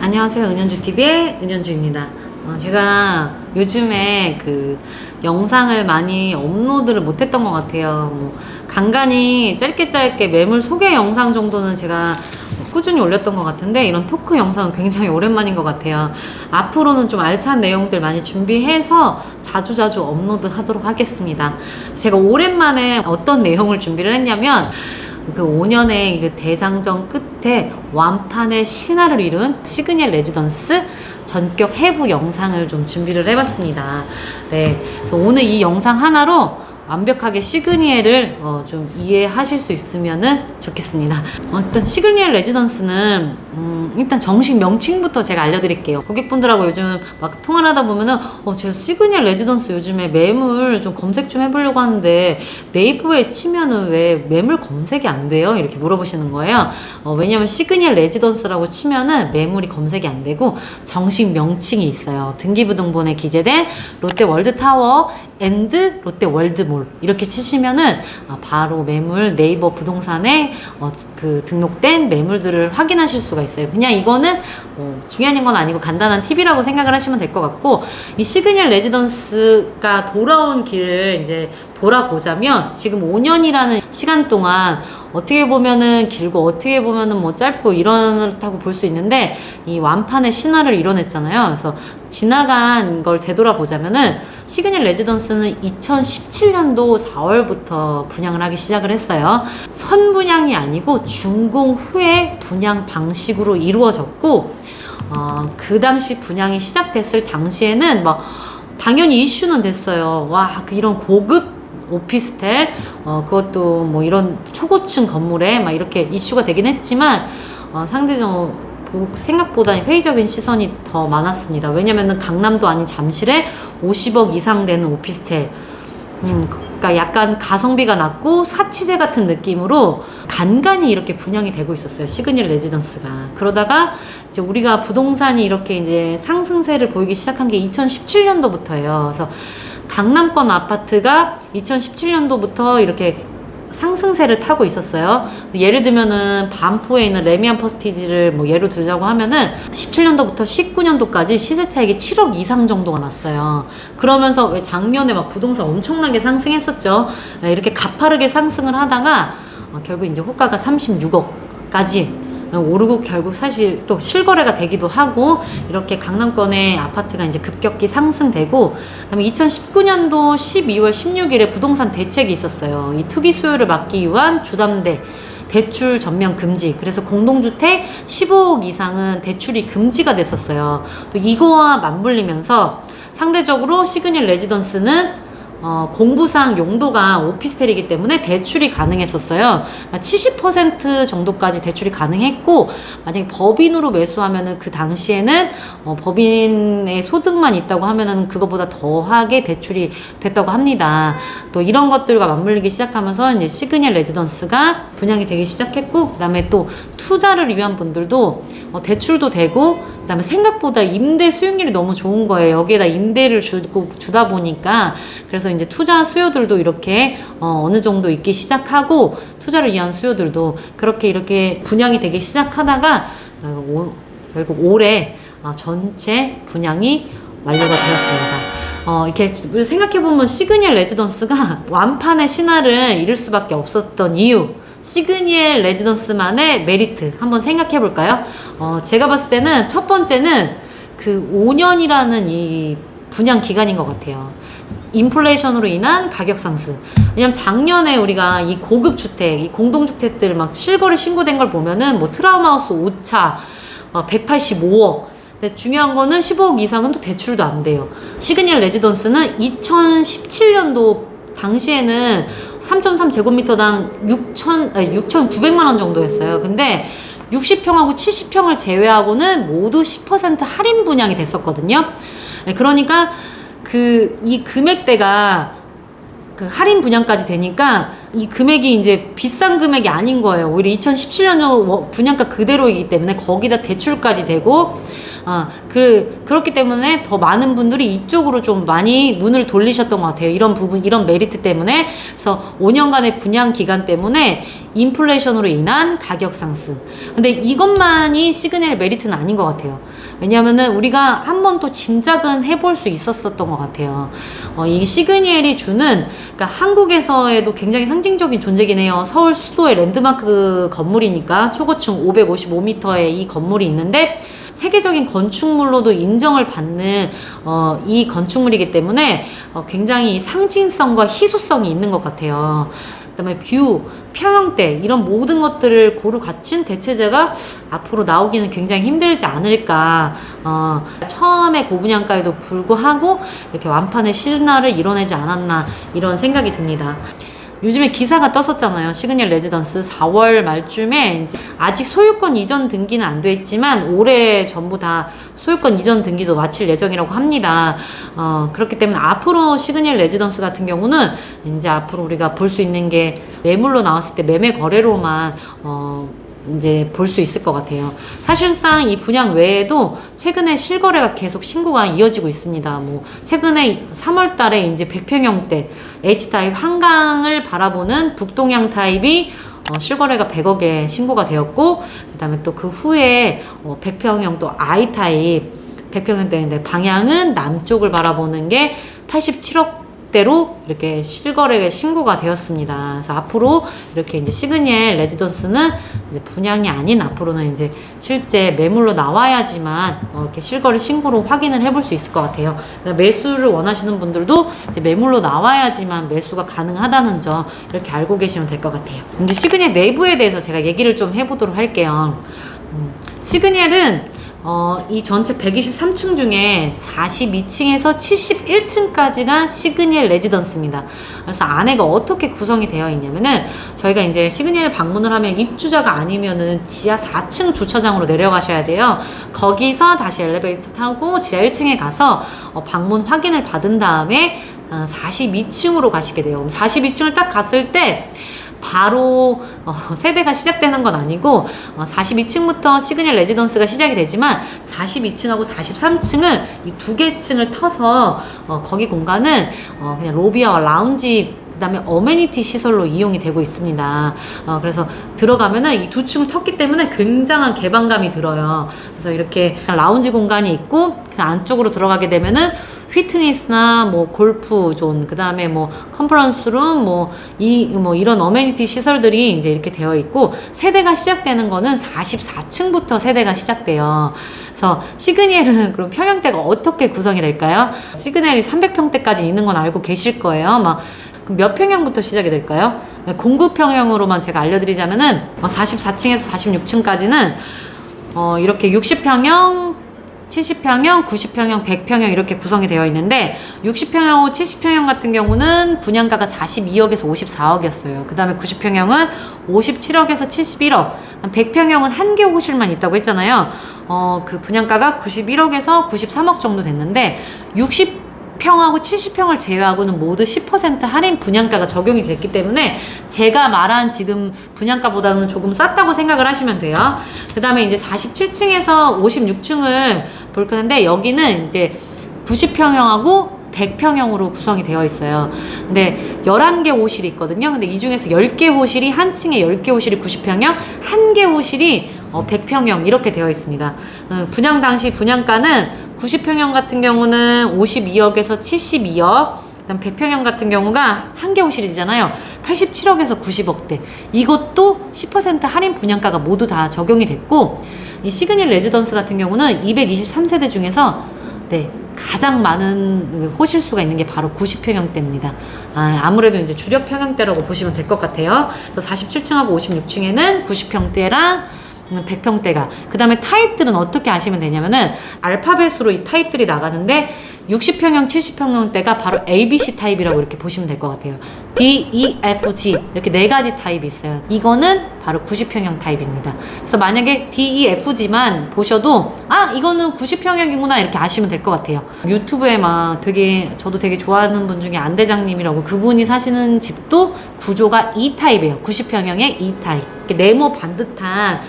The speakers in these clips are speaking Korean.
안녕하세요. 은연주TV의 은연주입니다. 제가 요즘에 그 영상을 많이 업로드를 못했던 것 같아요. 간간히 짧게 매물 소개 영상 정도는 제가 꾸준히 올렸던 것 같은데, 이런 토크 영상은 굉장히 오랜만인 것 같아요. 앞으로는 좀 알찬 내용들 많이 준비해서 자주자주 업로드 하도록 하겠습니다. 제가 오랜만에 어떤 내용을 준비를 했냐면, 그 5년의 그 대장정 끝에 완판의 신화를 이룬 시그니엘 레지던스 전격 해부 영상을 좀 준비를 해봤습니다. 네, 그래서 오늘 이 영상 하나로 완벽하게 시그니엘을 좀 이해하실 수 있으면 좋겠습니다. 일단 시그니엘 레지던스는 일단 정식 명칭부터 제가 알려드릴게요. 고객분들하고 요즘 막 통화를 하다 보면은 제가 시그니엘 레지던스 요즘에 매물 좀 검색 좀 해보려고 하는데 네이버에 치면은 왜 매물 검색이 안 돼요? 이렇게 물어보시는 거예요. 왜냐면 시그니엘 레지던스라고 치면은 매물이 검색이 안 되고 정식 명칭이 있어요. 등기부등본에 기재된 롯데월드타워 앤드 롯데월드몰 이렇게 치시면은 바로 매물 네이버 부동산에 그 등록된 매물들을 확인하실 수가 있어요. 그냥 이거는 중요한 건 아니고 간단한 팁이라고 생각을 하시면 될 것 같고, 이 시그니엘 레지던스가 돌아온 길을 이제 돌아보자면 지금 5년이라는 시간 동안 어떻게 보면은 길고 어떻게 보면은 뭐 짧고 이렇다고 볼 수 있는데, 이 완판의 신화를 이뤄냈잖아요. 그래서 지나간 걸 되돌아보자면은 시그니엘 레지던스는 2017년도 4월부터 분양을 하기 시작을 했어요. 선분양이 아니고 준공 후에 분양 방식으로 이루어졌고, 그 당시 분양이 시작됐을 당시에는 막 당연히 이슈는 됐어요. 와, 이런 고급 오피스텔, 그것도 뭐 이런 초고층 건물에 막 이렇게 이슈가 되긴 했지만, 상대적으로 생각보다 회의적인 시선이 더 많았습니다. 왜냐면은 강남도 아닌 잠실에 50억 이상 되는 오피스텔, 그러니까 약간 가성비가 낮고 사치제 같은 느낌으로 간간히 이렇게 분양이 되고 있었어요, 시그니엘 레지던스가. 그러다가 이제 우리가 부동산이 이렇게 이제 상승세를 보이기 시작한 게 2017년도부터예요. 그래서 강남권 아파트가 2017년도부터 이렇게 상승세를 타고 있었어요. 예를 들면은 반포에 있는 레미안 퍼스티지를 뭐 예로 들자고 하면은 17년도부터 19년도까지 시세 차익이 7억 이상 정도가 났어요. 그러면서 왜 작년에 막 부동산 엄청나게 상승했었죠. 이렇게 가파르게 상승을 하다가 결국 이제 호가가 36억까지 오르고 결국 사실 또 실거래가 되기도 하고, 이렇게 강남권의 아파트가 이제 급격히 상승되고, 그다음에 2019년도 12월 16일에 부동산 대책이 있었어요. 이 투기 수요를 막기 위한 주담대 대출 전면 금지. 그래서 공동주택 15억 이상은 대출이 금지가 됐었어요. 또 이거와 맞물리면서 상대적으로 시그니엘 레지던스는 공부상 용도가 오피스텔이기 때문에 대출이 가능했었어요. 70% 정도까지 대출이 가능했고, 만약에 법인으로 매수하면은 그 당시에는 법인의 소득만 있다고 하면은 그거보다 더하게 대출이 됐다고 합니다. 또 이런 것들과 맞물리기 시작하면서 이제 시그니엘 레지던스가 분양이 되기 시작했고, 그다음에 또 투자를 위한 분들도 대출도 되고, 그다음에 생각보다 임대 수익률이 너무 좋은 거예요. 여기에다 임대를 주다 보니까. 그래서 이제 투자 수요들도 이렇게 어느 정도 있기 시작하고, 투자를 위한 수요들도 이렇게 분양이 되기 시작하다가 결국 올해 전체 분양이 완료가 되었습니다. 이렇게 생각해보면 시그니엘 레지던스가 완판의 신화를 이룰 수밖에 없었던 이유, 시그니엘 레지던스만의 메리트 한번 생각해 볼까요? 제가 봤을 때는 첫 번째는 그 5년이라는 이 분양 기간인 것 같아요. 인플레이션으로 인한 가격 상승. 왜냐면 작년에 우리가 이 고급 주택, 이 공동주택들 막 실거래 신고된 걸 보면은 뭐 트라우마하우스 5차 185억. 근데 중요한 거는 15억 이상은 또 대출도 안 돼요. 시그니엘 레지던스는 2017년도 당시에는 3.3제곱미터당 6,900만 원 정도였어요. 근데 60평하고 70평을 제외하고는 모두 10% 할인 분양이 됐었거든요. 그러니까 이 금액대가 그 할인 분양까지 되니까 이 금액이 이제 비싼 금액이 아닌 거예요. 오히려 2017년 분양가 그대로이기 때문에 거기다 대출까지 되고 그렇기 때문에 더 많은 분들이 이쪽으로 좀 많이 눈을 돌리셨던 것 같아요. 이런 부분, 이런 메리트 때문에. 그래서 5년간의 분양 기간 때문에 인플레이션으로 인한 가격 상승. 근데 이것만이 시그널 메리트는 아닌 것 같아요. 왜냐하면은 우리가 한 번 또 짐작은 해볼 수 있었던 것 같아요. 이 시그니엘이 주는, 그러니까 한국에서에도 굉장히 상징적인 존재긴 해요. 서울 수도의 랜드마크 건물이니까 초고층 555m의 이 건물이 있는데 세계적인 건축물로도 인정을 받는 이 건축물이기 때문에 굉장히 상징성과 희소성이 있는 것 같아요. 그다음에 뷰, 평형대 이런 모든 것들을 고루 갖춘 대체제가 앞으로 나오기는 굉장히 힘들지 않을까. 처음에 고분양가에도 불구하고 이렇게 완판의 신화를 이뤄내지 않았나 이런 생각이 듭니다. 요즘에 기사가 떴었잖아요. 시그니엘 레지던스 4월 말쯤에 이제 아직 소유권 이전 등기는 안 돼 있지만 올해 전부 다 소유권 이전 등기도 마칠 예정이라고 합니다. 그렇기 때문에 앞으로 시그니엘 레지던스 같은 경우는 이제 앞으로 우리가 볼 수 있는 게 매물로 나왔을 때 매매 거래로만 이제 볼 수 있을 것 같아요. 사실상 이 분양 외에도 최근에 실거래가 계속 신고가 이어지고 있습니다. 뭐 최근에 3월 달에 이제 100평형대 H타입 한강을 바라보는 북동향 타입이 실거래가 100억에 신고가 되었고, 그 다음에 또 그 후에 100평형 또 I타입 100평형대인데 방향은 남쪽을 바라보는 게 87억 대로 이렇게 실거래가 신고가 되었습니다. 그래서 앞으로 이렇게 이제 시그니엘 레지던스는 이제 분양이 아닌 앞으로는 이제 실제 매물로 나와야지만 이렇게 실거래 신고로 확인을 해볼 수 있을 것 같아요. 매수를 원하시는 분들도 이제 매물로 나와야지만 매수가 가능하다는 점 이렇게 알고 계시면 될 것 같아요. 이제 시그니엘 내부에 대해서 제가 얘기를 좀 해보도록 할게요. 시그니엘은 이 전체 123층 중에 42층에서 71층까지가 시그니엘 레지던스입니다. 그래서 안에가 어떻게 구성이 되어 있냐면은 저희가 이제 시그니엘 방문을 하면 입주자가 아니면은 지하 4층 주차장으로 내려가셔야 돼요. 거기서 다시 엘리베이터 타고 지하 1층에 가서 방문 확인을 받은 다음에 42층으로 가시게 돼요. 그럼 42층을 딱 갔을 때 바로 세대가 시작되는 건 아니고 42층부터 시그니엘 레지던스가 시작이 되지만 42층하고 43층은 이 두 개 층을 터서 거기 공간은 그냥 로비와 라운지 그 다음에 어메니티 시설로 이용이 되고 있습니다. 그래서 들어가면은 이 두 층을 텄기 때문에 굉장한 개방감이 들어요. 그래서 이렇게 라운지 공간이 있고 그 안쪽으로 들어가게 되면은 피트니스나 뭐 골프 존, 그 다음에 뭐 컨퍼런스룸, 이런 어메니티 시설들이 이제 이렇게 되어 있고, 세대가 시작되는 거는 44층부터 세대가 시작돼요. 그래서 시그니엘은 그럼 평형대가 어떻게 구성이 될까요? 시그니엘이 300평대까지 있는 건 알고 계실 거예요. 그럼 몇 평형부터 시작이 될까요? 공급 평형으로만 제가 알려드리자면은 44층에서 46층까지는 이렇게 60평형, 70평형, 90평형, 100평형 이렇게 구성이 되어 있는데 60평형, 70평형 같은 경우는 분양가가 42억에서 54억이었어요. 그 다음에 90평형은 57억에서 71억, 100평형은 한 개 호실만 있다고 했잖아요. 그 분양가가 91억에서 93억 정도 됐는데 60평하고 70평을 제외하고는 모두 10% 할인 분양가가 적용이 됐기 때문에 제가 말한 지금 분양가보다는 조금 쌌다고 생각을 하시면 돼요. 그 다음에 이제 47층에서 56층을 볼 건데 여기는 이제 90평형하고 100평형으로 구성이 되어 있어요. 근데 11개 호실이 있거든요. 근데 이 중에서 10개 호실이 한 층에 10개 호실이 90평형, 1개 호실이 100평형 이렇게 되어 있습니다. 분양 당시 분양가는 90평형 같은 경우는 52억에서 72억, 그다음 100평형 같은 경우가 한 개 호실이잖아요. 87억에서 90억대. 이것도 10% 할인 분양가가 모두 다 적용이 됐고, 이 시그니엘 레지던스 같은 경우는 223세대 중에서 가장 많은 호실 수가 있는 게 바로 90평형대입니다. 아무래도 이제 주력 평형대라고 보시면 될 것 같아요. 그래서 47층하고 56층에는 90평대랑 100평대가, 그 다음에 타입들은 어떻게 아시면 되냐면은 알파벳으로 이 타입들이 나가는데 60평형, 70평형대가 바로 ABC 타입이라고 이렇게 보시면 될 것 같아요. D, E, F, G 이렇게 4가지 타입이 있어요. 이거는 바로 90평형 타입입니다. 그래서 만약에 D, E, F, G만 보셔도 아 이거는 90평형이구나 이렇게 아시면 될 것 같아요. 유튜브에 막 저도 되게 좋아하는 분 중에 안대장님이라고, 그분이 사시는 집도 구조가 E 타입이에요. 90평형의 E 타입. 네모 반듯한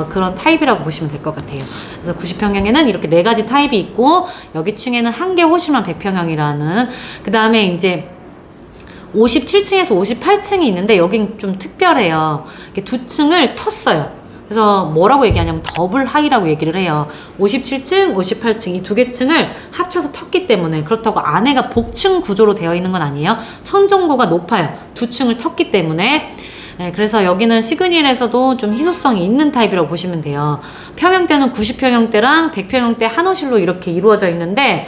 그런 타입이라고 보시면 될 것 같아요. 그래서 90평형에는 이렇게 4가지 타입이 있고, 여기 층에는 한 개 호실만 100평형이라는, 그 다음에 이제 57층에서 58층이 있는데 여긴 좀 특별해요. 이렇게 두 층을 텄어요. 그래서 뭐라고 얘기하냐면 더블 하이라고 얘기를 해요. 57층, 58층 이 두 개 층을 합쳐서 텄기 때문에, 그렇다고 안에가 복층 구조로 되어 있는 건 아니에요. 천정고가 높아요. 두 층을 텄기 때문에. 네, 그래서 여기는 시그닐에서도 좀 희소성이 있는 타입이라고 보시면 돼요. 평형대는 90평형대랑 100평형대 한 호실로 이렇게 이루어져 있는데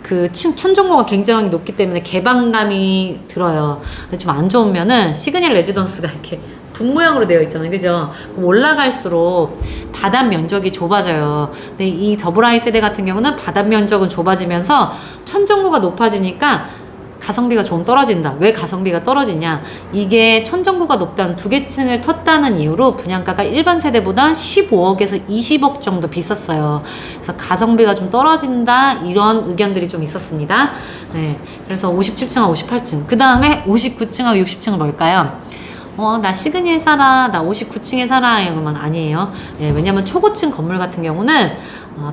그 천정고가 굉장히 높기 때문에 개방감이 들어요. 근데 좀 안 좋은 면은 시그닐 레지던스가 이렇게 분 모양으로 되어 있잖아요. 그죠? 올라갈수록 바닥 면적이 좁아져요. 근데 이 더블아이 세대 같은 경우는 바닥 면적은 좁아지면서 천정고가 높아지니까 가성비가 좀 떨어진다. 왜 가성비가 떨어지냐? 이게 천정고가 높다는 두 개 층을 텄다는 이유로 분양가가 일반 세대보다 15억에서 20억 정도 비쌌어요. 그래서 가성비가 좀 떨어진다, 이런 의견들이 좀 있었습니다. 네, 그래서 57층하고 58층, 그 다음에 59층하고 60층은 뭘까요? 나 시그닐 살아, 나 59층에 살아, 이러면 아니에요. 네, 왜냐면 초고층 건물 같은 경우는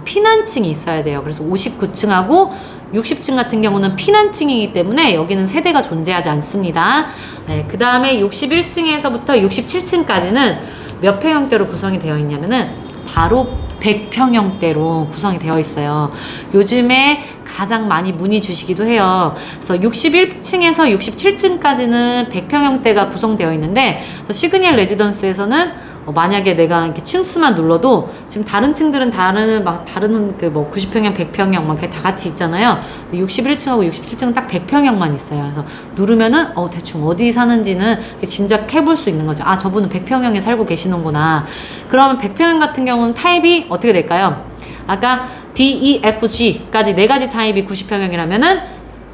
피난층이 있어야 돼요. 그래서 59층하고 60층 같은 경우는 피난층이기 때문에 여기는 세대가 존재하지 않습니다. 네, 그 다음에 61층에서부터 67층까지는 몇 평형대로 구성이 되어 있냐면은 바로 100평형대로 구성이 되어 있어요. 요즘에 가장 많이 문의 주시기도 해요. 그래서 61층에서 67층까지는 100평형대가 구성되어 있는데, 시그닐 레지던스에서는 만약에 내가 이렇게 층수만 눌러도 지금 다른 층들은 다른 그 뭐 90평형, 100평형 막 이렇게 다 같이 있잖아요. 61층하고 67층은 딱 100평형만 있어요. 그래서 누르면은 대충 어디 사는지는 짐작해 볼 수 있는 거죠. 아, 저분은 100평형에 살고 계시는구나. 그러면 100평형 같은 경우는 타입이 어떻게 될까요? 아까 D, E, F, G까지 4가지 타입이 90평형이라면은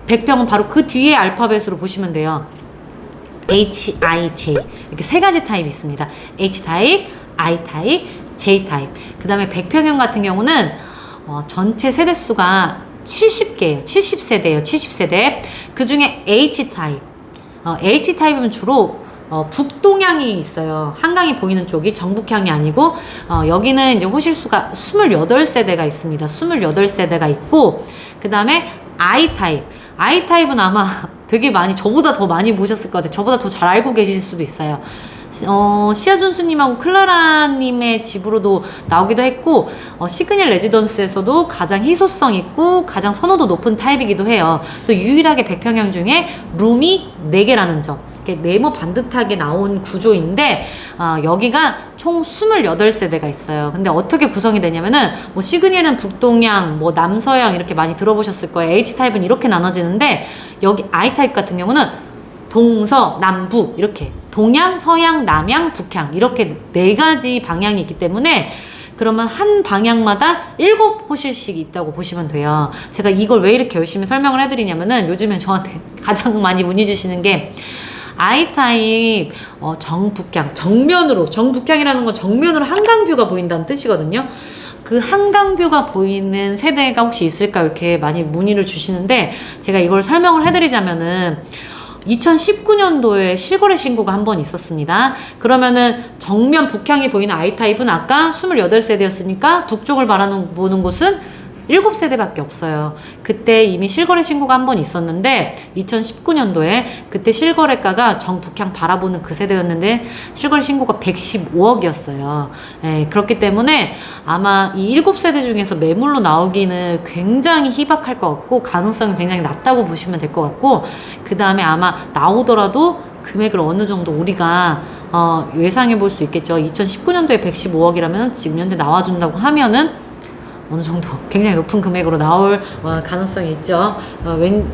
100평은 바로 그 뒤에 알파벳으로 보시면 돼요. H, I, J 이렇게 3가지 타입이 있습니다. H 타입, I 타입, J 타입. 그 다음에 100평형 같은 경우는 전체 세대수가 70개예요. 70세대예요. 70세대. 그 중에 H 타입. H 타입은 주로 북동향이 있어요. 한강이 보이는 쪽이 정북향이 아니고, 여기는 이제 호실수가 28세대가 있습니다. 28세대가 있고, 그 다음에 I 타입. I 타입은 아마 되게 많이, 저보다 더 많이 보셨을 것 같아요. 저보다 더 잘 알고 계실 수도 있어요. 시아준수님하고 클라라님의 집으로도 나오기도 했고, 시그닐 레지던스에서도 가장 희소성 있고 가장 선호도 높은 타입이기도 해요. 또 유일하게 100평형 중에 룸이 4개라는 점. 이렇게 네모 반듯하게 나온 구조인데, 여기가 총 28세대가 있어요. 근데 어떻게 구성이 되냐면은, 뭐 시그닐은 북동향, 뭐 남서향 이렇게 많이 들어보셨을 거예요. H타입은 이렇게 나눠지는데, 여기 I타입 같은 경우는 동서, 남북 이렇게 동양, 서양, 남양, 북향 이렇게 4가지 방향이 있기 때문에, 그러면 한 방향마다 7호실씩 있다고 보시면 돼요. 제가 이걸 왜 이렇게 열심히 설명을 해드리냐면은, 요즘에 저한테 가장 많이 문의 주시는 게 I타입 정북향, 정북향이라는 건 정면으로 한강뷰가 보인다는 뜻이거든요. 그 한강뷰가 보이는 세대가 혹시 있을까 이렇게 많이 문의를 주시는데, 제가 이걸 설명을 해드리자면은 2019년도에 실거래 신고가 한 번 있었습니다. 그러면은 정면 북향이 보이는 I타입은 아까 28세대였으니까 북쪽을 바라보는 곳은 7세대밖에 없어요. 그때 이미 실거래 신고가 한 번 있었는데, 2019년도에 그때 실거래가가 정북향 바라보는 그 세대였는데 실거래 신고가 115억이었어요. 예, 그렇기 때문에 아마 이 7세대 중에서 매물로 나오기는 굉장히 희박할 것 같고, 가능성이 굉장히 낮다고 보시면 될 것 같고, 그 다음에 아마 나오더라도 금액을 어느 정도 우리가 예상해 볼 수 있겠죠. 2019년도에 115억이라면 지금 현재 나와준다고 하면은 어느 정도 굉장히 높은 금액으로 나올 가능성이 있죠.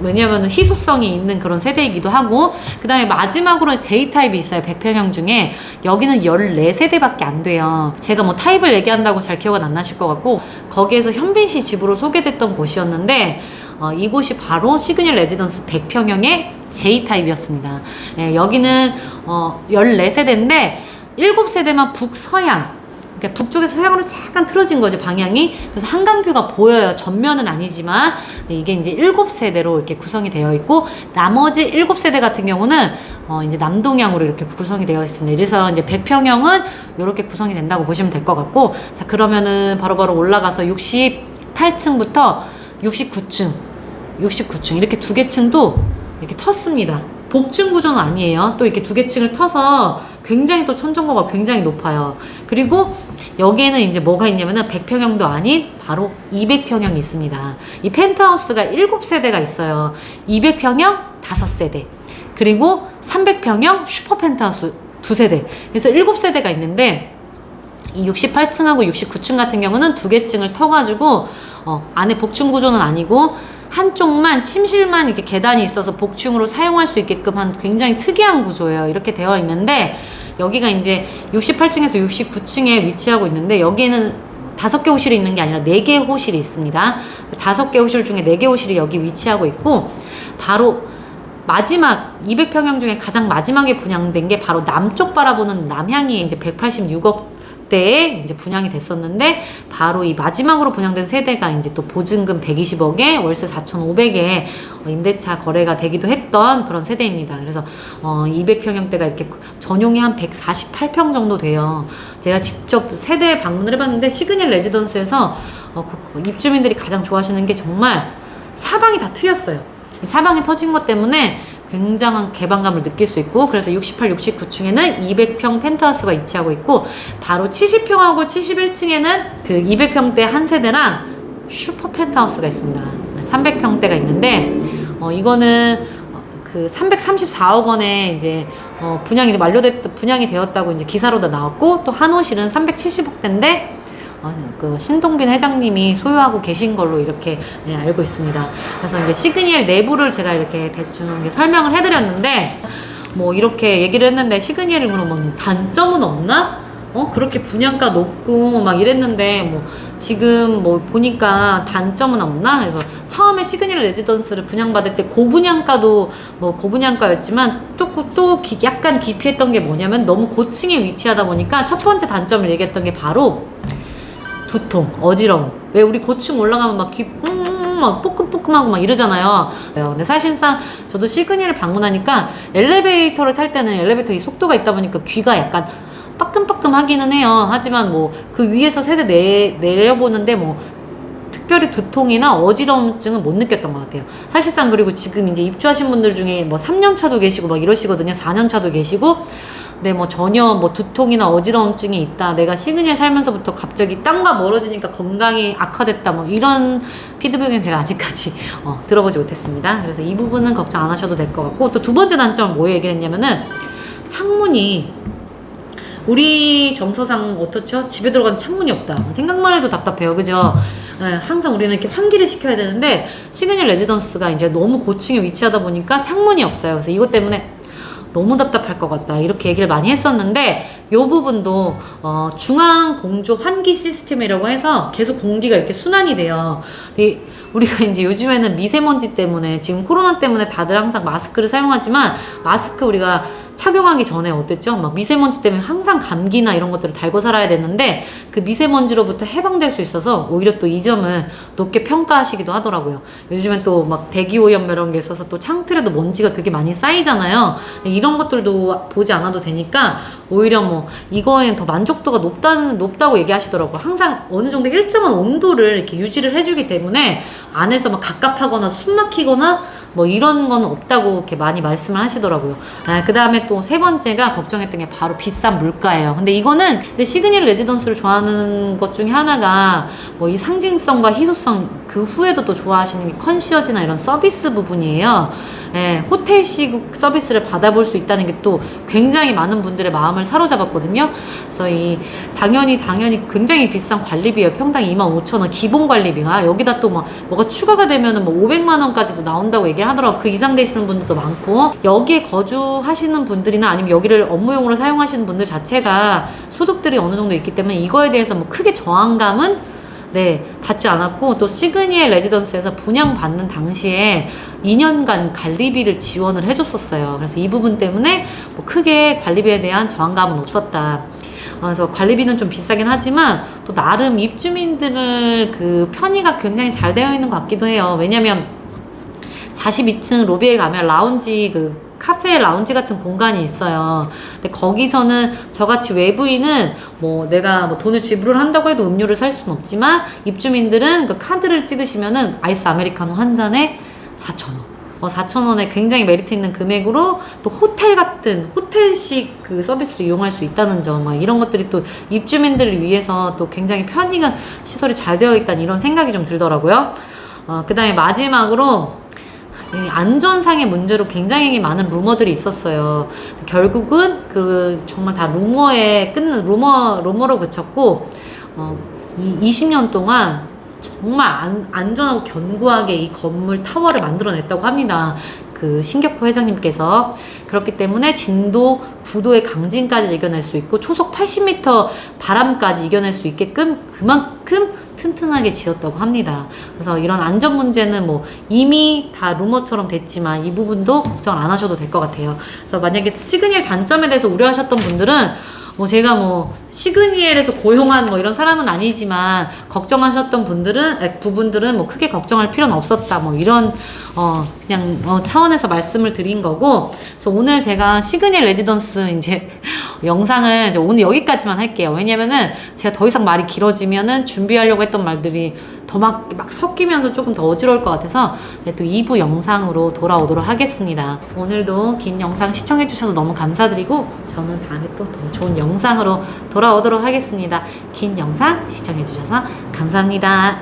왜냐하면 희소성이 있는 그런 세대이기도 하고, 그 다음에 마지막으로 J타입이 있어요. 100평형 중에. 여기는 14세대밖에 안 돼요. 제가 뭐 타입을 얘기한다고 잘 기억은 안 나실 것 같고, 거기에서 현빈 씨 집으로 소개됐던 곳이었는데, 이곳이 바로 시그널 레지던스 100평형의 J타입이었습니다. 예, 여기는 14세대인데 7세대만 북서양, 그러니까 북쪽에서 서양으로 약간 틀어진 거죠, 방향이. 그래서 한강뷰가 보여요. 전면은 아니지만. 이게 이제 7세대로 이렇게 구성이 되어 있고, 나머지 7세대 같은 경우는 이제 남동향으로 이렇게 구성이 되어 있습니다. 그래서 이제 100평형은 이렇게 구성이 된다고 보시면 될 것 같고, 자, 그러면은 바로바로 올라가서 68층부터 69층 이렇게 두 개 층도 이렇게 텄습니다. 복층 구조는 아니에요. 또 이렇게 두 개 층을 터서 굉장히 또 천정고가 굉장히 높아요. 그리고 여기에는 이제 뭐가 있냐면은 100평형도 아닌 바로 200평형이 있습니다. 이 펜트하우스가 7세대가 있어요. 200평형 5세대, 그리고 300평형 슈퍼 펜트하우스 2세대. 그래서 7세대가 있는데, 이 68층하고 69층 같은 경우는 두 개 층을 터가지고 안에 복층 구조는 아니고 한쪽만 침실만 이렇게 계단이 있어서 복층으로 사용할 수 있게끔 한 굉장히 특이한 구조예요. 이렇게 되어 있는데, 여기가 이제 68층에서 69층에 위치하고 있는데, 여기에는 5개 호실이 있는 게 아니라 4개 호실이 있습니다. 5개 호실 중에 4개 호실이 여기 위치하고 있고, 바로 마지막 200평형 중에 가장 마지막에 분양된 게 바로 남쪽 바라보는 남향이 이제 186억 대에 이제 분양이 됐었는데, 바로 이 마지막으로 분양된 세대가 이제 또 보증금 120억에 월세 4,500에 임대차 거래가 되기도 했던 그런 세대입니다. 그래서 200평형대가 이렇게 전용이 한 148평 정도 돼요. 제가 직접 세대에 방문을 해봤는데, 시그널 레지던스에서 입주민들이 가장 좋아하시는 게 정말 사방이 다 트였어요. 사방이 터진 것 때문에 굉장한 개방감을 느낄 수 있고, 그래서 68, 69층에는 200평 펜트하우스가 위치하고 있고, 바로 70평하고 71층에는 그 200평대 한 세대랑 슈퍼 펜트하우스가 있습니다. 300평대가 있는데, 이거는 그 334억 원에 이제 분양이 되었다고 이제 기사로도 나왔고, 또 한 호실은 370억대인데 그 신동빈 회장님이 소유하고 계신 걸로 이렇게 알고 있습니다. 그래서 이제 시그니엘 내부를 제가 이렇게 대충 설명을 해드렸는데, 뭐 이렇게 얘기를 했는데, 시그니엘이 그러면 단점은 없나? 그렇게 분양가 높고 막 이랬는데, 뭐 지금 뭐 보니까 단점은 없나? 그래서 처음에 시그니엘 레지던스를 분양받을 때 고분양가도 뭐 고분양가였지만 또 약간 기피했던 게 뭐냐면, 너무 고층에 위치하다 보니까 첫 번째 단점을 얘기했던 게 바로 두통, 어지러움. 왜 우리 고층 올라가면 막 막 뽀끔뽀끔하고 막 이러잖아요. 근데 사실상 저도 시그니를 방문하니까 엘리베이터를 탈 때는 엘리베이터 이 속도가 있다 보니까 귀가 약간 빠끔빠끔 하기는 해요. 하지만 뭐 그 위에서 세대 내려보는데 뭐 특별히 두통이나 어지러움증은 못 느꼈던 것 같아요. 사실상. 그리고 지금 이제 입주하신 분들 중에 뭐 3년 차도 계시고 막 이러시거든요. 4년 차도 계시고. 근데 뭐 전혀 뭐 두통이나 어지러움증이 있다, 내가 시그니엘 살면서부터 갑자기 땅과 멀어지니까 건강이 악화됐다, 뭐 이런 피드백은 제가 아직까지 들어보지 못했습니다. 그래서 이 부분은 걱정 안 하셔도 될 것 같고, 또 두 번째 단점은 뭐 얘기를 했냐면은, 창문이 우리 정서상 어떻죠? 집에 들어가는 창문이 없다. 생각만 해도 답답해요. 그죠? 네, 항상 우리는 이렇게 환기를 시켜야 되는데, 시그니엘 레지던스가 이제 너무 고층에 위치하다 보니까 창문이 없어요. 그래서 이것 때문에 너무 답답할 것 같다, 이렇게 얘기를 많이 했었는데, 이 부분도 중앙 공조 환기 시스템이라고 해서 계속 공기가 이렇게 순환이 돼요. 우리가 이제 요즘에는 미세먼지 때문에, 지금 코로나 때문에 다들 항상 마스크를 사용하지만, 마스크 우리가 착용하기 전에 어땠죠? 막 미세먼지 때문에 항상 감기나 이런 것들을 달고 살아야 되는데, 그 미세먼지로부터 해방될 수 있어서 오히려 또 이 점을 높게 평가하시기도 하더라고요. 요즘엔 또 막 대기오염 이런 게 있어서 또 창틀에도 먼지가 되게 많이 쌓이잖아요. 이런 것들도 보지 않아도 되니까 오히려 뭐 이거엔 더 만족도가 높다고 얘기하시더라고요. 항상 어느 정도 일정한 온도를 이렇게 유지를 해주기 때문에 안에서 막 갑갑하거나 숨 막히거나 뭐 이런 건 없다고 이렇게 많이 말씀을 하시더라고요. 그 다음에 또 세 번째가 걱정했던 게 바로 비싼 물가예요. 근데 이거는 시그니엘 레지던스를 좋아하는 것 중에 하나가 뭐 이 상징성과 희소성 그 후에도 또 좋아하시는 게 컨시어지나 이런 서비스 부분이에요. 예, 호텔식 서비스를 받아볼 수 있다는 게 또 굉장히 많은 분들의 마음을 사로잡았거든요. 그래서 당연히 굉장히 비싼 관리비예요. 평당 25,000원 기본 관리비가. 여기다 또 뭐가 추가가 되면은 뭐 500만 원까지도 나온다고 얘기를 하더라고요. 그 이상 되시는 분들도 많고, 여기에 거주하시는 분들이나 아니면 여기를 업무용으로 사용하시는 분들 자체가 소득들이 어느 정도 있기 때문에 이거에 대해서 뭐 크게 저항감은 받지 않았고, 또 시그니엘 레지던스에서 분양받는 당시에 2년간 관리비를 지원을 해줬었어요. 그래서 이 부분 때문에 뭐 크게 관리비에 대한 저항감은 없었다. 그래서 관리비는 좀 비싸긴 하지만 또 나름 입주민들을 그 편의가 굉장히 잘 되어 있는 것 같기도 해요. 왜냐면 42층 로비에 가면 라운지 카페 라운지 같은 공간이 있어요. 근데 거기서는 저같이 외부인은 뭐 내가 뭐 돈을 지불을 한다고 해도 음료를 살 수는 없지만, 입주민들은 그 카드를 찍으시면은 아이스 아메리카노 한 잔에 4,000원. 4,000원에 굉장히 메리트 있는 금액으로 또 호텔 같은 호텔식 그 서비스를 이용할 수 있다는 점, 이런 것들이 또 입주민들을 위해서 또 굉장히 편의가 시설이 잘 되어 있다는 이런 생각이 좀 들더라고요. 그 다음에 마지막으로 안전상의 문제로 굉장히 많은 루머들이 있었어요. 결국은 정말 다 루머로 그쳤고, 20년 동안 정말 안전하고 견고하게 이 건물 타워를 만들어냈다고 합니다. 그 신격호 회장님께서. 그렇기 때문에 진도 9도의 강진까지 이겨낼 수 있고 초속 80m 바람까지 이겨낼 수 있게끔 그만큼 튼튼하게 지었다고 합니다. 그래서 이런 안전 문제는 뭐 이미 다 루머처럼 됐지만 이 부분도 걱정 안 하셔도 될 것 같아요. 그래서 만약에 시그니엘 단점에 대해서 우려하셨던 분들은 제가 시그니엘에서 고용한 이런 사람은 아니지만 걱정하셨던 부분들은 크게 걱정할 필요는 없었다. 이런 그냥 차원에서 말씀을 드린 거고. 그래서 오늘 제가 시그니엘 레지던스 영상을 오늘 여기까지만 할게요. 왜냐면은 제가 더 이상 말이 길어지면은 준비하려고 했던 말들이 더 막 섞이면서 조금 더 어지러울 것 같아서 또 2부 영상으로 돌아오도록 하겠습니다. 오늘도 긴 영상 시청해주셔서 너무 감사드리고, 저는 다음에 또 더 좋은 영상으로 돌아오도록 하겠습니다. 긴 영상 시청해주셔서 감사합니다.